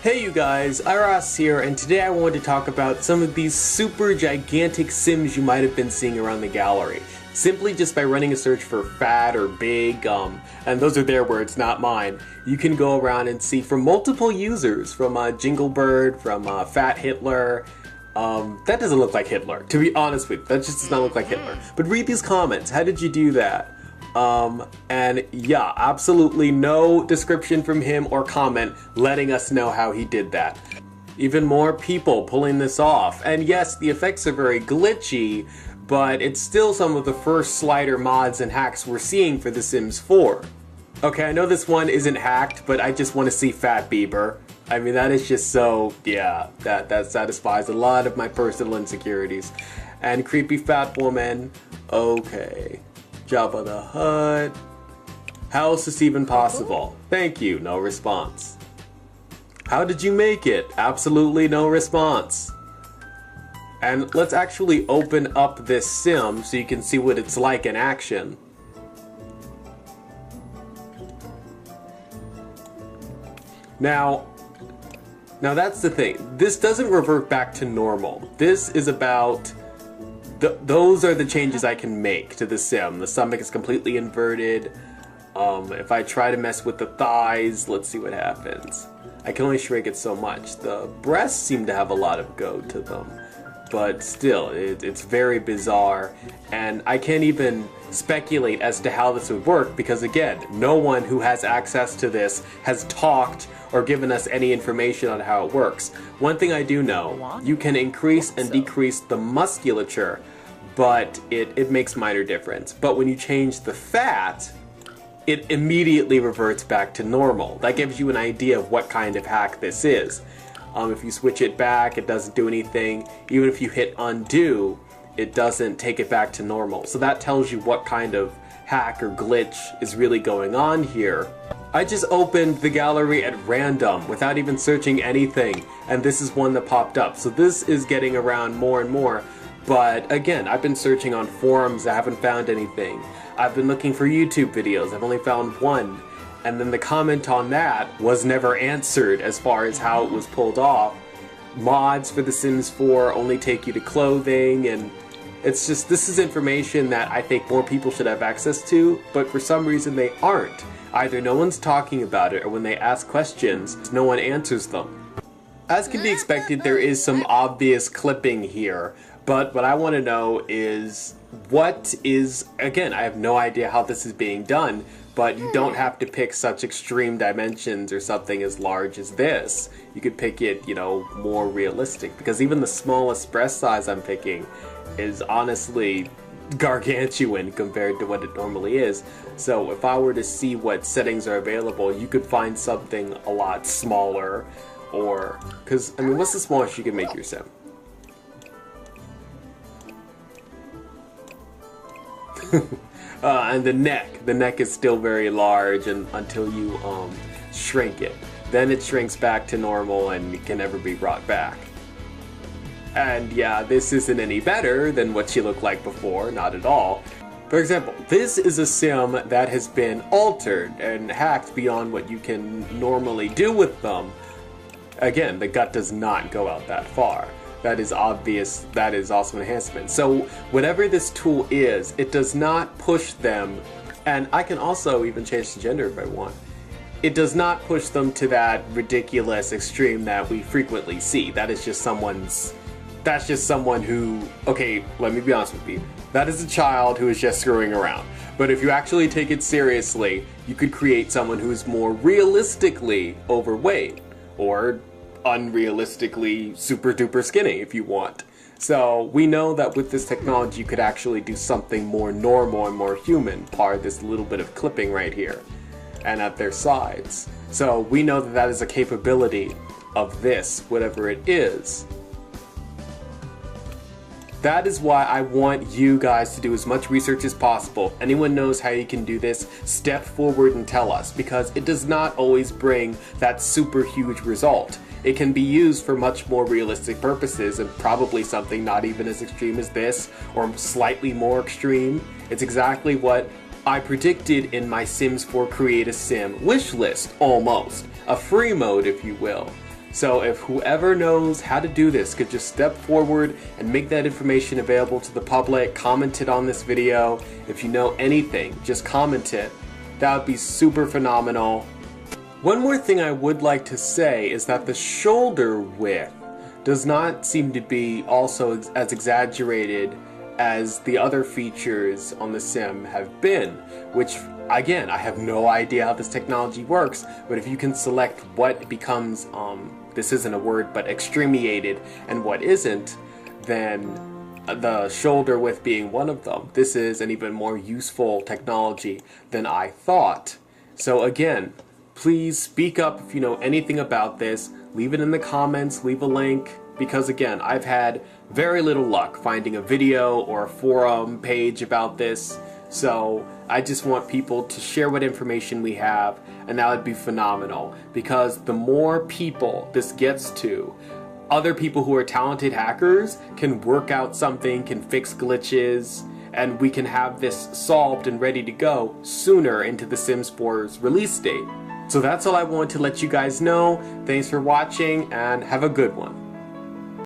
Hey you guys, Iras here, and today I wanted to talk about some of these super gigantic sims you might have been seeing around the gallery. Simply just by running a search for fat or big, and those are their words, not mine, you can go around and see from multiple users, from Jinglebird, from Fat Hitler. That doesn't look like Hitler, to be honest with you. That just does not look like Hitler. But read these comments. How did you do that? And yeah, absolutely no description from him or comment letting us know how he did that. Even more people pulling this off. And yes, the effects are very glitchy, but it's still some of the first slider mods and hacks we're seeing for The Sims 4. Okay, I know this one isn't hacked, but I just want to see Fat Bieber. I mean, that is just so, yeah, that satisfies a lot of my personal insecurities. And Creepy Fat Woman, okay. Jabba the Hutt. How is this even possible? Thank you, no response. How did you make it? Absolutely no response. And let's actually open up this sim so you can see what it's like in action. Now that's the thing. This doesn't revert back to normal. This is about... those are the changes I can make to the sim. The stomach is completely inverted. If I try to mess with the thighs, let's see what happens. I can only shrink it so much. The breasts seem to have a lot of go to them. But still, it's very bizarre. And I can't even speculate as to how this would work because, again, no one who has access to this has talked or given us any information on how it works. One thing I do know, you can increase and decrease the musculature, but it makes minor difference. But when you change the fat, it immediately reverts back to normal. That gives you an idea of what kind of hack this is. If you switch it back, it doesn't do anything. Even if you hit undo, it doesn't take it back to normal. So that tells you what kind of hack or glitch is really going on here. I just opened the gallery at random without even searching anything, and this is one that popped up. So this is getting around more and more, but again, I've been searching on forums, I haven't found anything. I've been looking for YouTube videos, I've only found one, and then the comment on that was never answered as far as how it was pulled off. Mods for The Sims 4 only take you to clothing, and it's just, this is information that I think more people should have access to, but for some reason they aren't. Either no one's talking about it, or when they ask questions, no one answers them. As can be expected, there is some obvious clipping here, but what I want to know is, what is, again, I have no idea how this is being done, but you don't have to pick such extreme dimensions or something as large as this. You could pick it, you know, more realistic, because even the smallest breast size I'm picking is honestly gargantuan compared to what it normally is. So if I were to see what settings are available, you could find something a lot smaller, or, because, I mean, what's the smallest you can make your sim? And the neck is still very large and until you shrink it. Then it shrinks back to normal and it can never be brought back. And yeah, this isn't any better than what she looked like before, not at all. For example, this is a sim that has been altered and hacked beyond what you can normally do with them. Again, the gut does not go out that far. That is obvious, that is also enhancement. So whatever this tool is, it does not push them, and I can also even change the gender if I want. It does not push them to that ridiculous extreme that we frequently see. That is just that's just someone who, okay, let me be honest with you. That is a child who is just screwing around. But if you actually take it seriously, you could create someone who is more realistically overweight, or unrealistically super duper skinny if you want. So we know that with this technology you could actually do something more normal and more human, par this little bit of clipping right here and at their sides. So we know that that is a capability of this, whatever it is. That is why I want you guys to do as much research as possible. If anyone knows how you can do this, step forward and tell us, because it does not always bring that super huge result. It can be used for much more realistic purposes and probably something not even as extreme as this, or slightly more extreme. It's exactly what I predicted in my Sims 4 Create a Sim wish list, almost. A free mode, if you will. So if whoever knows how to do this could just step forward and make that information available to the public, comment it on this video. If you know anything, just comment it. That would be super phenomenal. One more thing I would like to say is that the shoulder width does not seem to be also as exaggerated as the other features on the sim have been, which again, I have no idea how this technology works, but if you can select what becomes, this isn't a word, but extremiated and what isn't, then the shoulder width being one of them, this is an even more useful technology than I thought. So again, please speak up if you know anything about this, leave it in the comments, leave a link, because again, I've had very little luck finding a video or a forum page about this, so I just want people to share what information we have, and that would be phenomenal, because the more people this gets to, other people who are talented hackers can work out something, can fix glitches, and we can have this solved and ready to go sooner into the Sims 4's release date. So that's all I wanted to let you guys know. Thanks for watching, and have a good one.